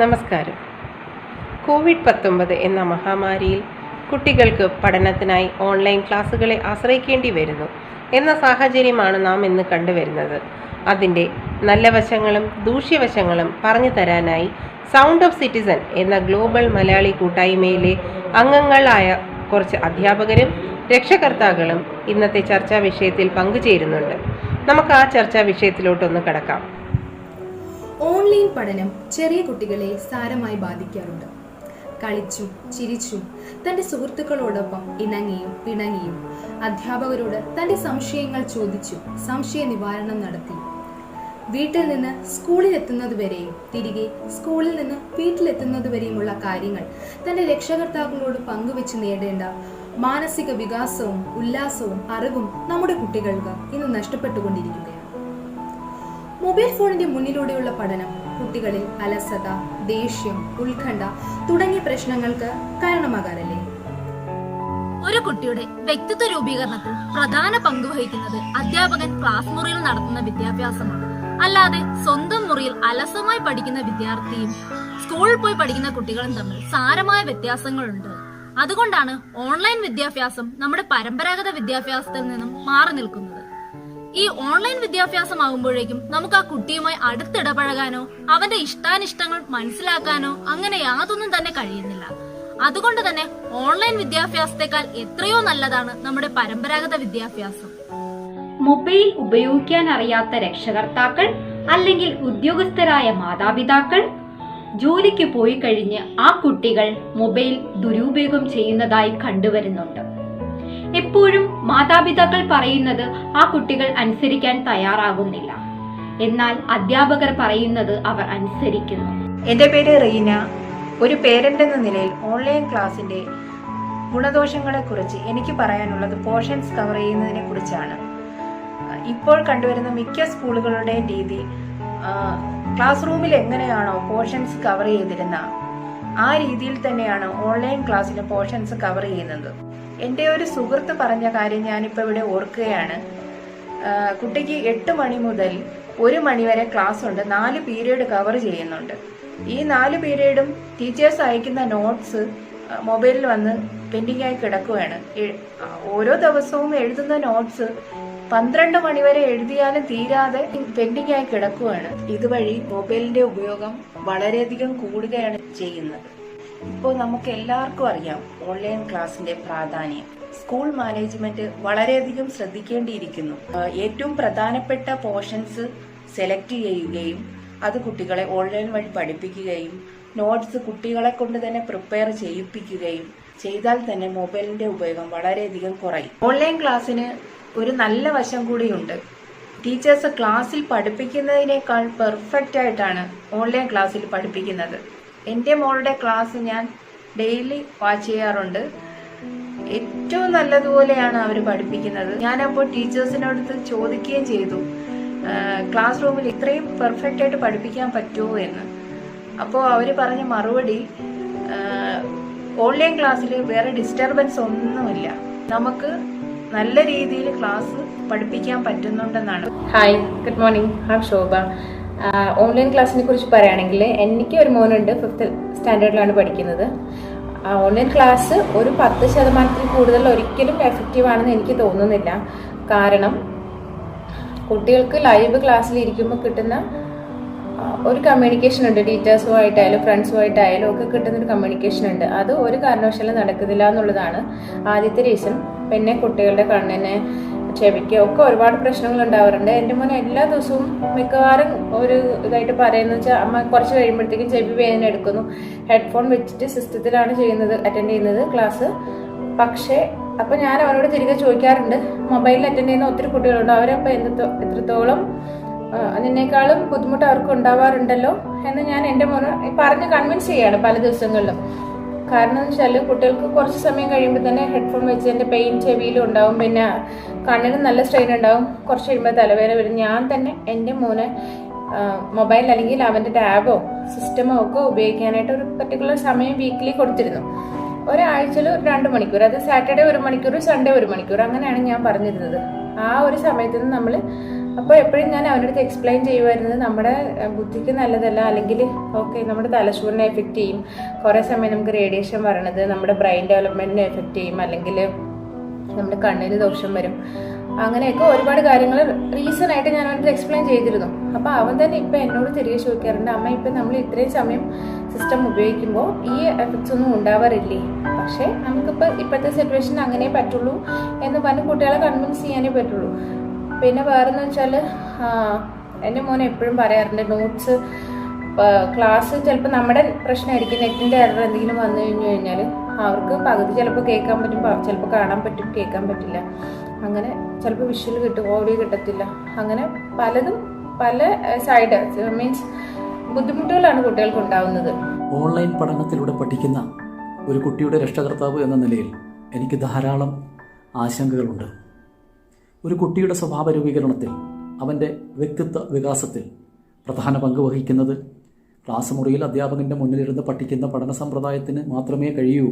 നമസ്കാരം. കോവിഡ്-19 എന്ന മഹാമാരിയിൽ കുട്ടികൾക്ക് പഠനത്തിനായി ഓൺലൈൻ ക്ലാസുകളെ ആശ്രയിക്കേണ്ടി വരുന്നു എന്ന സാഹചര്യമാണ് നാം ഇന്ന് കണ്ടുവരുന്നത്. അതിൻ്റെ നല്ല വശങ്ങളും ദൂഷ്യവശങ്ങളും പറഞ്ഞു തരാനായി സൗണ്ട് ഓഫ് സിറ്റിസൺ എന്ന ഗ്ലോബൽ മലയാളി കൂട്ടായ്മയിലെ അംഗങ്ങളായ കുറച്ച് അധ്യാപകരും രക്ഷകർത്താക്കളും ഇന്നത്തെ ചർച്ചാ വിഷയത്തിൽ പങ്കുചേരുന്നുണ്ട്. നമുക്ക് ആ ചർച്ചാ വിഷയത്തിലോട്ടൊന്ന് കടക്കാം. ഓൺലൈൻ പഠനം ചെറിയ കുട്ടികളെ സാരമായി ബാധിക്കാറുണ്ട്. കളിച്ചും ചിരിച്ചും തൻ്റെ സുഹൃത്തുക്കളോടൊപ്പം ഇണങ്ങിയും പിണങ്ങിയും അധ്യാപകരോട് തൻ്റെ സംശയങ്ങൾ ചോദിച്ചും സംശയ നിവാരണം നടത്തിയും വീട്ടിൽ നിന്ന് സ്കൂളിൽ എത്തുന്നതുവരെയും തിരികെ സ്കൂളിൽ നിന്ന് വീട്ടിലെത്തുന്നതുവരെയുമുള്ള കാര്യങ്ങൾ തൻ്റെ രക്ഷകർത്താക്കളോട് പങ്കുവെച്ച് നേടേണ്ട മാനസിക വികാസവും ഉല്ലാസവും അറിവും നമ്മുടെ കുട്ടികൾക്ക് ഇന്ന് നഷ്ടപ്പെട്ടുകൊണ്ടിരിക്കുകയാണ്. മൊബൈൽ ഫോണിന്റെ മുന്നിലൂടെയുള്ള പഠനം കുട്ടികളിൽ അലസത, ദേഷ്യം, ഉത്കണ്ഠ തുടങ്ങിയ പ്രശ്നങ്ങൾക്ക് കാരണമാകാറില്ലേ? ഒരു കുട്ടിയുടെ വ്യക്തിത്വ രൂപീകരണത്തിൽ പ്രധാന പങ്ക് വഹിക്കുന്നത് അധ്യാപകൻ ക്ലാസ് മുറിയിൽ നടത്തുന്ന വിദ്യാഭ്യാസമാണ്. അല്ലാതെ സ്വന്തം മുറിയിൽ അലസമായി പഠിക്കുന്ന വിദ്യാർത്ഥിയും സ്കൂളിൽ പോയി പഠിക്കുന്ന കുട്ടികളും തമ്മിൽ സാരമായ വ്യത്യാസങ്ങളുണ്ട്. അതുകൊണ്ടാണ് ഓൺലൈൻ വിദ്യാഭ്യാസം നമ്മുടെ പരമ്പരാഗത വിദ്യാഭ്യാസത്തിൽ നിന്നും മാറി നിൽക്കുന്നത്. ഈ ഓൺലൈൻ വിദ്യാഭ്യാസം ആകുമ്പോഴേക്കും നമുക്ക് ആ കുട്ടിയുമായി അടുത്തിടപഴകാനോ അവന്റെ ഇഷ്ടാനിഷ്ടങ്ങൾ മനസ്സിലാക്കാനോ അങ്ങനെ യാതൊന്നും തന്നെ കഴിയുന്നില്ല. അതുകൊണ്ട് തന്നെ ഓൺലൈൻ വിദ്യാഭ്യാസത്തെക്കാൾ എത്രയോ നല്ലതാണ് നമ്മുടെ പരമ്പരാഗത വിദ്യാഭ്യാസം. മൊബൈൽ ഉപയോഗിക്കാൻ അറിയാത്ത രക്ഷകർത്താക്കൾ അല്ലെങ്കിൽ ഉദ്യോഗസ്ഥരായ മാതാപിതാക്കൾ ജോലിക്ക് പോയി കഴിഞ്ഞ് ആ കുട്ടികൾ മൊബൈൽ ദുരുപയോഗം ചെയ്യുന്നതായി കണ്ടുവരുന്നുണ്ട്. എപ്പോഴും മാതാപിതാക്കൾ പറയുന്നത് ആ കുട്ടികൾ അനുസരിക്കാൻ തയ്യാറാകുന്നില്ല, എന്നാൽ അധ്യാപകർ പറയുന്നത് അവർ അനുസരിക്കുന്നു. എൻ്റെ പേര് റീന. ഒരു പേരന്റ് എന്ന നിലയിൽ ഓൺലൈൻ ക്ലാസിന്റെ ഗുണദോഷങ്ങളെക്കുറിച്ച് എനിക്ക് പറയാനുള്ളത് പോർഷൻസ് കവർ ചെയ്യുന്നതിനെ കുറിച്ചാണ്. ഇപ്പോൾ കണ്ടുവരുന്ന മിക്ക സ്കൂളുകളുടെ രീതി ക്ലാസ് റൂമിൽ എങ്ങനെയാണോ പോർഷൻസ് കവർ ചെയ്തിരുന്ന ആ രീതിയിൽ തന്നെയാണ് ഓൺലൈൻ ക്ലാസ്സിലെ പോർഷൻസ് കവർ ചെയ്യുന്നത്. എൻ്റെ ഒരു സുഹൃത്ത് പറഞ്ഞ കാര്യം ഞാനിപ്പോൾ ഇവിടെ ഓർക്കുകയാണ്. കുട്ടിക്ക് 8 മണി മുതൽ 1 മണി വരെ ക്ലാസ് ഉണ്ട്. 4 പീരീഡ് കവർ ചെയ്യുന്നുണ്ട്. ഈ 4 പീരീഡും ടീച്ചേഴ്സ് അയക്കുന്ന നോട്ട്സ് മൊബൈലിൽ വന്ന് പെൻഡിങ് ആയി കിടക്കുകയാണ്. ഓരോ ദിവസവും എഴുതുന്ന നോട്ട്സ് 12 മണി വരെ എഴുതിയാലും തീരാതെ പെൻഡിങ് ആയി കിടക്കുകയാണ്. ഇതുവഴി മൊബൈലിന്റെ ഉപയോഗം വളരെയധികം കൂടുകയാണ് ചെയ്യുന്നത്. ഇപ്പോൾ നമുക്ക് എല്ലാവർക്കും അറിയാം ഓൺലൈൻ ക്ലാസിന്റെ പ്രാധാന്യം. സ്കൂൾ മാനേജ്മെന്റ് വളരെയധികം ശ്രദ്ധിക്കേണ്ടിയിരിക്കുന്നു. ഏറ്റവും പ്രധാനപ്പെട്ട പോർഷൻസ് സെലക്ട് ചെയ്യുകയും അത് കുട്ടികളെ ഓൺലൈൻ വഴി പഠിപ്പിക്കുകയും നോട്ട്സ് കുട്ടികളെ കൊണ്ട് തന്നെ പ്രിപ്പയർ ചെയ്യിപ്പിക്കുകയും ചെയ്താൽ തന്നെ മൊബൈലിന്റെ ഉപയോഗം വളരെയധികം കുറയും. ഓൺലൈൻ ക്ലാസ്സിന് ഒരു നല്ല വശം കൂടിയുണ്ട്. ടീച്ചേഴ്സ് ക്ലാസ്സിൽ പഠിപ്പിക്കുന്നതിനേക്കാൾ പെർഫെക്റ്റ് ആയിട്ടാണ് ഓൺലൈൻ ക്ലാസ്സിൽ പഠിപ്പിക്കുന്നത്. എൻ്റെ മോളുടെ ക്ലാസ് ഞാൻ ഡെയിലി വാച്ച് ചെയ്യാറുണ്ട്. ഏറ്റവും നല്ലതുപോലെയാണ് അവർ പഠിപ്പിക്കുന്നത്. ഞാനപ്പോൾ ടീച്ചേഴ്സിനടുത്ത് ചോദിക്കുകയും ചെയ്തു, ക്ലാസ് റൂമിൽ ഇത്രയും പെർഫെക്റ്റ് ആയിട്ട് പഠിപ്പിക്കാൻ പറ്റുമോ എന്ന്. അപ്പോൾ അവർ പറഞ്ഞ മറുപടി, ഓൺലൈൻ ക്ലാസ്സിൽ വേറെ ഡിസ്റ്റർബൻസ് ഒന്നുമില്ല, നമുക്ക് നല്ല രീതിയിൽ ക്ലാസ് പഠിപ്പിക്കാൻ പറ്റുന്നുണ്ടെന്നാണ്. Hi, good morning. I am Shobha. Online ക്ലാസ്സിനെ കുറിച്ച് പറയുകയാണെങ്കിൽ എനിക്ക് ഒരു മോനുണ്ട്, 5th സ്റ്റാൻഡേർഡിലാണ് പഠിക്കുന്നത്. ഓൺലൈൻ ക്ലാസ് ഒരു 10% കൂടുതൽ ഒരിക്കലും എഫക്റ്റീവ് ആണെന്ന് എനിക്ക് തോന്നുന്നില്ല. കാരണം കുട്ടികൾക്ക് ലൈവ് ക്ലാസ്സിൽ ഇരിക്കുമ്പോൾ കിട്ടുന്ന ഒരു കമ്മ്യൂണിക്കേഷൻ ഉണ്ട്. ടീച്ചേഴ്സുമായിട്ടായാലും ഫ്രണ്ട്സുമായിട്ടായാലും ഒക്കെ കിട്ടുന്നൊരു കമ്മ്യൂണിക്കേഷൻ ഉണ്ട്. അത് ഒരു കാരണവശാലും നടക്കുന്നില്ല എന്നുള്ളതാണ് ആദ്യത്തെ റീസൺ. പിന്നെ കുട്ടികളുടെ കണ്ണിന് ചെവിക്ക് ഒക്കെ ഒരുപാട് പ്രശ്നങ്ങൾ ഉണ്ടാവാറുണ്ട്. എൻ്റെ മോനെ എല്ലാ ദിവസവും മിക്കവാറും ഒരു ഇതായിട്ട് പറയുന്നത് വെച്ചാൽ അമ്മ കുറച്ച് കഴിയുമ്പോഴത്തേക്കും ചെവി വേദന എടുക്കുന്നു. ഹെഡ്ഫോൺ വെച്ചിട്ട് സിസ്റ്റത്തിലാണ് അറ്റൻഡ് ചെയ്യുന്നത് ക്ലാസ്. പക്ഷേ അപ്പം ഞാൻ അവനോട് തിരികെ ചോദിക്കാറുണ്ട്, മൊബൈലിൽ അറ്റൻഡ് ചെയ്യുന്ന ഒത്തിരി കുട്ടികളുണ്ട്, അവരപ്പോൾ എത്രത്തോളം നിന്നേക്കാളും ബുദ്ധിമുട്ട് അവർക്ക് ഉണ്ടാവാറുണ്ടല്ലോ എന്ന് ഞാൻ എൻ്റെ മോനെ പറഞ്ഞ് കൺവിൻസ് ചെയ്യാണ് പല ദിവസങ്ങളിലും. കാരണം എന്ന് വെച്ചാൽ കുട്ടികൾക്ക് കുറച്ച് സമയം കഴിയുമ്പോൾ തന്നെ ഹെഡ്ഫോൺ വെച്ചതിൻ്റെ പെയിൻ ചെവിയിലും ഉണ്ടാവും, പിന്നെ കണ്ണിനും നല്ല സ്ട്രെയിൻ ഉണ്ടാവും. കുറച്ച് കഴിയുമ്പോൾ തലവേദന വരും. ഞാൻ തന്നെ എൻ്റെ മോനെ മൊബൈൽ അല്ലെങ്കിൽ അവൻ്റെ ടാബോ സിസ്റ്റമോ ഒക്കെ ഉപയോഗിക്കാനായിട്ട് ഒരു പർട്ടിക്കുലർ സമയം വീക്കിലി കൊടുത്തിരുന്നു. ഒരാഴ്ചയിൽ 2 മണിക്കൂർ, അത് സാറ്റർഡേ 1 മണിക്കൂർ, സൺഡേ 1 മണിക്കൂർ, അങ്ങനെയാണ് ഞാൻ പറഞ്ഞിരുന്നത്. ആ ഒരു സമയത്ത് നിന്ന് നമ്മൾ അപ്പോൾ എപ്പോഴും ഞാൻ അവരുടെ അടുത്ത് എക്സ്പ്ലെയിൻ ചെയ്യുമായിരുന്നത് നമ്മുടെ ബുദ്ധിക്ക് നല്ലതല്ല, അല്ലെങ്കിൽ ഓക്കെ നമ്മുടെ തലച്ചോറിനെ എഫക്റ്റ് ചെയ്യും, കുറേ സമയം നമുക്ക് റേഡിയേഷൻ വരണത് നമ്മുടെ ബ്രെയിൻ ഡെവലപ്മെൻറ്റിനെ എഫക്റ്റ് ചെയ്യും, അല്ലെങ്കിൽ നമ്മുടെ കണ്ണിന് ദോഷം വരും, അങ്ങനെയൊക്കെ ഒരുപാട് കാര്യങ്ങൾ റീസൺ ആയിട്ട് ഞാൻ അവരുടെ എക്സ്പ്ലെയിൻ ചെയ്തിരുന്നു. അപ്പോൾ അവൻ തന്നെ ഇപ്പം എന്നോട് തിരികെ ചോദിക്കാറുണ്ട്, അമ്മ ഇപ്പം നമ്മൾ ഇത്രയും സമയം സിസ്റ്റം ഉപയോഗിക്കുമ്പോൾ ഈ എഫക്ട്സ് ഒന്നും ഉണ്ടാവാറില്ലേ, പക്ഷേ നമുക്കിപ്പോൾ ഇപ്പോഴത്തെ സിറ്റുവേഷൻ അങ്ങനെ പറ്റുള്ളൂ എന്ന് പറഞ്ഞ് കുട്ടികളെ കൺവിൻസ് ചെയ്യാനേ പറ്റുള്ളൂ. പിന്നെ വേറെന്ന് വെച്ചാൽ എൻ്റെ മോനെ എപ്പോഴും പറയാറുണ്ട്, നോട്ട്സ് ക്ലാസ് ചിലപ്പോൾ നമ്മുടെ പ്രശ്നമായിരിക്കും, നെറ്റിൻ്റെ എറർ എന്തെങ്കിലും വന്നു കഴിഞ്ഞാൽ അവർക്ക് പകുതി ചിലപ്പോൾ കേൾക്കാൻ പറ്റും, ചിലപ്പോൾ കാണാൻ പറ്റും, കേൾക്കാൻ പറ്റില്ല, അങ്ങനെ ചിലപ്പോൾ വിഷ്വൽ കിട്ടും, ഓഡിയോ കിട്ടത്തില്ല, അങ്ങനെ പലതും പല സൈഡ് മീൻസ് ബുദ്ധിമുട്ടുകളാണ് കുട്ടികൾക്ക് ഉണ്ടാവുന്നത്. ഓൺലൈൻ പഠനത്തിലൂടെ പഠിക്കുന്ന ഒരു കുട്ടിയുടെ രക്ഷകർത്താവ് എന്ന നിലയിൽ എനിക്ക് ധാരാളം ആശങ്കകളുണ്ട്. ഒരു കുട്ടിയുടെ സ്വഭാവ രൂപീകരണത്തിൽ, അവൻ്റെ വ്യക്തിത്വ വികാസത്തിൽ പ്രധാന പങ്ക് വഹിക്കുന്നത് ക്ലാസ് മുറിയിൽ അധ്യാപകൻ്റെ മുന്നിലിരുന്ന് പഠിക്കുന്ന പഠന സമ്പ്രദായത്തിന് മാത്രമേ കഴിയൂ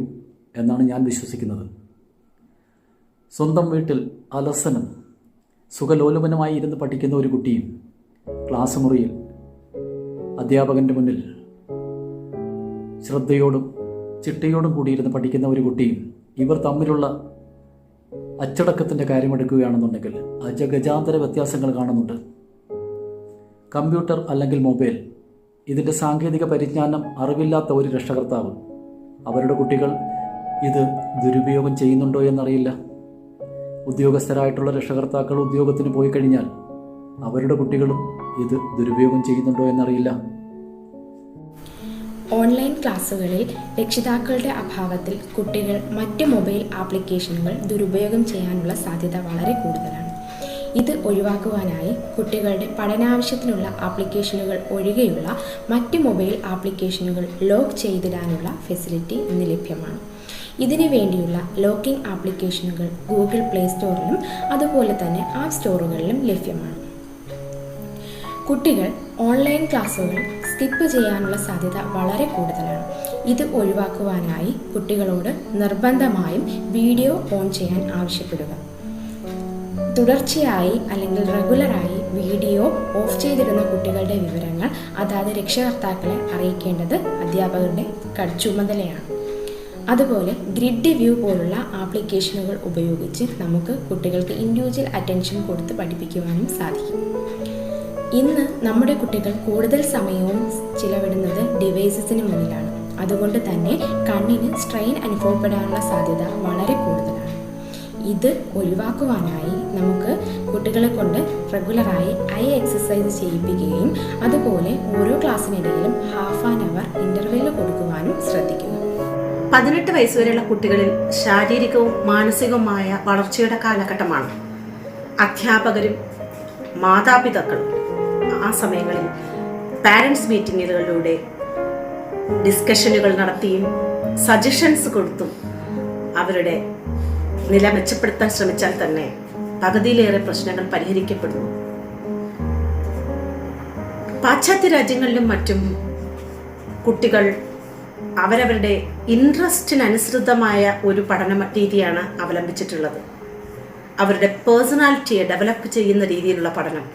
എന്നാണ് ഞാൻ വിശ്വസിക്കുന്നത്. സ്വന്തം വീട്ടിൽ അലസനും സുഖലോലുപനുമായി ഇരുന്ന് പഠിക്കുന്ന ഒരു കുട്ടിയും ക്ലാസ് മുറിയിൽ അധ്യാപകൻ്റെ മുന്നിൽ ശ്രദ്ധയോടും ചിട്ടയോടും കൂടിയിരുന്ന് പഠിക്കുന്ന ഒരു കുട്ടിയും, ഇവർ തമ്മിലുള്ള അച്ചടക്കത്തിൻ്റെ കാര്യമെടുക്കുകയാണെന്നുണ്ടെങ്കിൽ ഗജാന്തര വ്യത്യാസങ്ങൾ കാണുന്നുണ്ട്. കമ്പ്യൂട്ടർ അല്ലെങ്കിൽ മൊബൈൽ, ഇതിൻ്റെ സാങ്കേതിക പരിജ്ഞാനം അറിവില്ലാത്ത ഒരു രക്ഷകർത്താവ് അവരുടെ കുട്ടികൾ ഇത് ദുരുപയോഗം ചെയ്യുന്നുണ്ടോ എന്നറിയില്ല. ഉദ്യോഗസ്ഥരായിട്ടുള്ള രക്ഷകർത്താക്കൾ ഉദ്യോഗത്തിന് പോയി കഴിഞ്ഞാൽ അവരുടെ കുട്ടികളും ഇത് ദുരുപയോഗം ചെയ്യുന്നുണ്ടോ എന്നറിയില്ല. ഓൺലൈൻ ക്ലാസ്സുകളിൽ രക്ഷിതാക്കളുടെ അഭാവത്തിൽ കുട്ടികൾ മറ്റ് മൊബൈൽ ആപ്ലിക്കേഷനുകൾ ദുരുപയോഗം ചെയ്യാനുള്ള സാധ്യത വളരെ കൂടുതലാണ്. ഇത് ഒഴിവാക്കുവാനായി കുട്ടികളുടെ പഠനാവശ്യത്തിനുള്ള ആപ്ലിക്കേഷനുകൾ ഒഴികെയുള്ള മറ്റ് മൊബൈൽ ആപ്ലിക്കേഷനുകൾ ലോക്ക് ചെയ്തിടാനുള്ള ഫെസിലിറ്റി ഇന്ന് ലഭ്യമാണ്. ഇതിനു വേണ്ടിയുള്ള ലോക്കിംഗ് ആപ്ലിക്കേഷനുകൾ ഗൂഗിൾ പ്ലേ സ്റ്റോറിലും അതുപോലെ തന്നെ ആപ്പ് സ്റ്റോറുകളിലും ലഭ്യമാണ്. കുട്ടികൾ ഓൺലൈൻ ക്ലാസ്സുകൾ സ്കിപ്പ് ചെയ്യാനുള്ള സാധ്യത വളരെ കൂടുതലാണ്. ഇത് ഒഴിവാക്കുവാനായി കുട്ടികളോട് നിർബന്ധമായും വീഡിയോ ഓൺ ചെയ്യാൻ ആവശ്യപ്പെടുക. തുടർച്ചയായി അല്ലെങ്കിൽ റെഗുലറായി വീഡിയോ ഓഫ് ചെയ്തിടുന്ന കുട്ടികളുടെ വിവരങ്ങൾ അതാത് രക്ഷകർത്താക്കളെ അറിയിക്കേണ്ടത് അധ്യാപകരുടെ ചുമതലയാണ്. അതുപോലെ ഗ്രിഡ് വ്യൂ പോലുള്ള ആപ്ലിക്കേഷനുകൾ ഉപയോഗിച്ച് നമുക്ക് കുട്ടികൾക്ക് ഇൻഡിവിജ്വൽ അറ്റൻഷൻ കൊടുത്ത് പഠിപ്പിക്കുവാനും സാധിക്കും. ഇന്ന് നമ്മുടെ കുട്ടികൾ കൂടുതൽ സമയവും ചിലവിടുന്നത് ഡിവൈസസിന് മുന്നിലാണ്. അതുകൊണ്ട് തന്നെ കണ്ണിന് സ്ട്രെയിൻ അനുഭവപ്പെടാനുള്ള സാധ്യത വളരെ കൂടുതലാണ്. ഇത് ഒഴിവാക്കുവാനായി നമുക്ക് കുട്ടികളെ കൊണ്ട് റെഗുലറായി ഐ എക്സസൈസ് ചെയ്യിപ്പിക്കുകയും അതുപോലെ ഓരോ ക്ലാസ്സിനിടയിലും ഹാഫ് ആൻ അവർ ഇൻ്റർവെൽ കൊടുക്കുവാനും ശ്രദ്ധിക്കുക. 18 വയസ്സുവരെയുള്ള കുട്ടികളിൽ ശാരീരികവും മാനസികവുമായ വളർച്ചയുടെ കാലഘട്ടമാണ്. അധ്യാപകരും മാതാപിതാക്കളും ആ സമയങ്ങളിൽ പാരൻസ് മീറ്റിങ്ങുകളിലൂടെ ഡിസ്കഷനുകൾ നടത്തിയും സജഷൻസ് കൊടുത്തും അവരുടെ നില മെച്ചപ്പെടുത്താൻ ശ്രമിച്ചാൽ തന്നെ പകുതിയിലേറെ പ്രശ്നങ്ങൾ പരിഹരിക്കപ്പെടുന്നു. പാശ്ചാത്യ രാജ്യങ്ങളിലും മറ്റും കുട്ടികൾ അവരവരുടെ ഇൻട്രസ്റ്റിനനുസൃതമായ ഒരു പഠന രീതിയാണ് അവലംബിച്ചിട്ടുള്ളത്. അവരുടെ പേഴ്സണാലിറ്റിയെ ഡെവലപ്പ് ചെയ്യുന്ന രീതിയിലുള്ള പഠനം,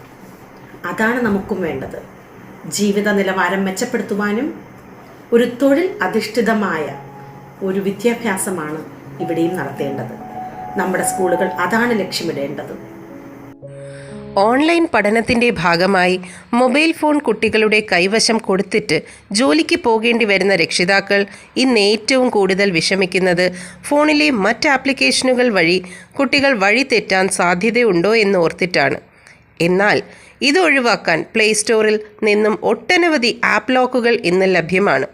അതാണ് നമുക്കും വേണ്ടത്. ജീവിത നിലവാരം മെച്ചപ്പെടുത്തുവാനും ഒരു തൊഴിൽ അധിഷ്ഠിതമായ ഒരു വിദ്യാഭ്യാസമാണ് ഇവിടെയും നടത്തേണ്ടത്. നമ്മുടെ സ്കൂളുകൾ അതാണ് ലക്ഷ്യമിടേണ്ടത്. ഓൺലൈൻ പഠനത്തിൻ്റെ ഭാഗമായി മൊബൈൽ ഫോൺ കുട്ടികളുടെ കൈവശം കൊടുത്തിട്ട് ജോലിക്ക് പോകേണ്ടി വരുന്ന രക്ഷിതാക്കൾ ഇന്ന് ഏറ്റവും കൂടുതൽ വിഷമിക്കുന്നത് ഫോണിലെ മറ്റ് ആപ്ലിക്കേഷനുകൾ വഴി കുട്ടികൾ വഴി തെറ്റാൻ സാധ്യതയുണ്ടോ എന്ന് ഓർത്തിട്ടാണ്. എന്നാൽ ഇത് ഒഴിവാക്കാൻ പ്ലേ സ്റ്റോറിൽ നിന്നും ഒട്ടനവധി ആപ്പ് ലോക്കുകൾ ഇന്ന് ലഭ്യമാണ്.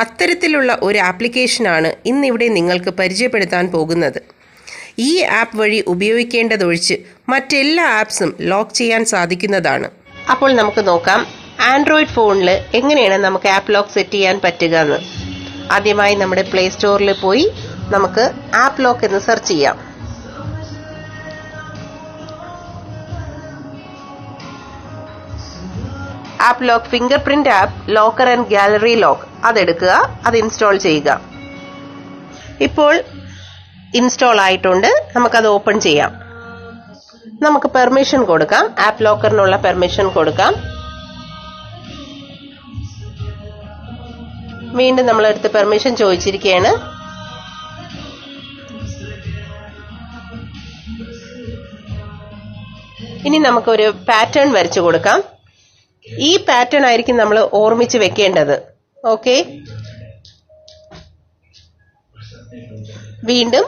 അത്തരത്തിലുള്ള ഒരു ആപ്ലിക്കേഷനാണ് ഇന്നിവിടെ നിങ്ങൾക്ക് പരിചയപ്പെടുത്താൻ പോകുന്നത്. ഈ ആപ്പ് വഴി ഉപയോഗിക്കേണ്ടതൊഴിച്ച് മറ്റെല്ലാ ആപ്സും ലോക്ക് ചെയ്യാൻ സാധിക്കുന്നതാണ്. അപ്പോൾ നമുക്ക് നോക്കാം ആൻഡ്രോയിഡ് ഫോണിൽ എങ്ങനെയാണ് നമുക്ക് ആപ്പ് ലോക്ക് സെറ്റ് ചെയ്യാൻ പറ്റുക എന്ന്. ആദ്യമായി നമ്മുടെ പ്ലേ സ്റ്റോറിൽ പോയി നമുക്ക് ആപ്പ് ലോക്ക് എന്ന് സെർച്ച് ചെയ്യാം. App lock fingerprint app, locker and gallery lock, അതെടുക്കുക, അത് ഇൻസ്റ്റാൾ ചെയ്യുക. ഇപ്പോൾ ഇൻസ്റ്റാൾ ആയിട്ടുണ്ട്, നമുക്കത് ഓപ്പൺ ചെയ്യാം. നമുക്ക് പെർമിഷൻ കൊടുക്കാം. ആപ്പ് ലോക്കറിനുള്ള പെർമിഷൻ കൊടുക്കാം. വീണ്ടും നമ്മളെടുത്ത് പെർമിഷൻ ചോദിച്ചിരിക്കുകയാണ്. ഇനി നമുക്കൊരു പാറ്റേൺ വരച്ചു കൊടുക്കാം. ഈ പാറ്റേൺ ആയിരിക്കും നമ്മൾ ഓർമ്മിച്ച് വെക്കേണ്ടത്. ഓക്കെ, വീണ്ടും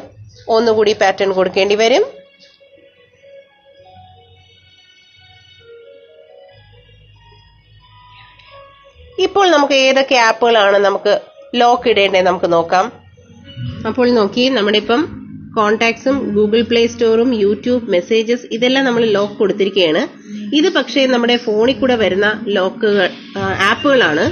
ഒന്നുകൂടി പാറ്റേൺ കൊടുക്കേണ്ടി വരും. ഇപ്പോൾ നമുക്ക് ഏതൊക്കെ ആപ്പുകളാണ് നമുക്ക് ലോക്ക് ഇടേണ്ടത് നമുക്ക് നോക്കാം. അപ്പോൾ നോക്കി, നമ്മുടെ ഇപ്പം കോൺടാക്ട്സും ഗൂഗിൾ പ്ലേ സ്റ്റോറും യൂട്യൂബ് മെസ്സേജസ് ഇതെല്ലാം നമ്മൾ ലോക്ക് കൊടുത്തിരിക്കുകയാണ്. ഇത് പക്ഷേ നമ്മുടെ ഫോണിൽ കൂടെ വരുന്ന ആപ്പുകളാണ്.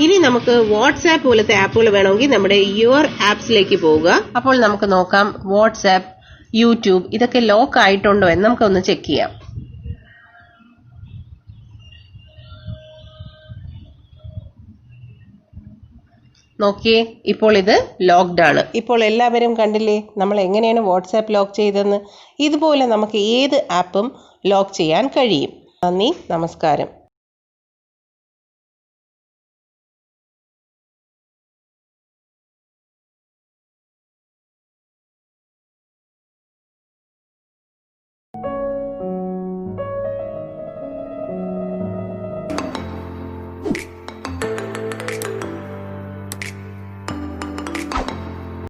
ഇനി നമുക്ക് വാട്സാപ്പ് പോലത്തെ ആപ്പുകൾ വേണമെങ്കിൽ നമ്മുടെ യുവർ ആപ്സിലേക്ക് പോവുക. അപ്പോൾ നമുക്ക് നോക്കാം വാട്സാപ്പ്, യൂട്യൂബ് ഇതൊക്കെ ലോക്ക് ആയിട്ടുണ്ടോ എന്ന് നമുക്കൊന്ന് ചെക്ക് ചെയ്യാം. നോക്കിയേ, ഇപ്പോൾ ഇത് ലോക്ക്ഡ് ആണ്. ഇപ്പോൾ എല്ലാവരും കണ്ടില്ലേ നമ്മൾ എങ്ങനെയാണ് വാട്സാപ്പ് ലോക്ക് ചെയ്തതെന്ന്. ഇതുപോലെ നമുക്ക് ഏത് ആപ്പും ലോക്ക് ചെയ്യാൻ കഴിയും. നന്ദി, നമസ്കാരം.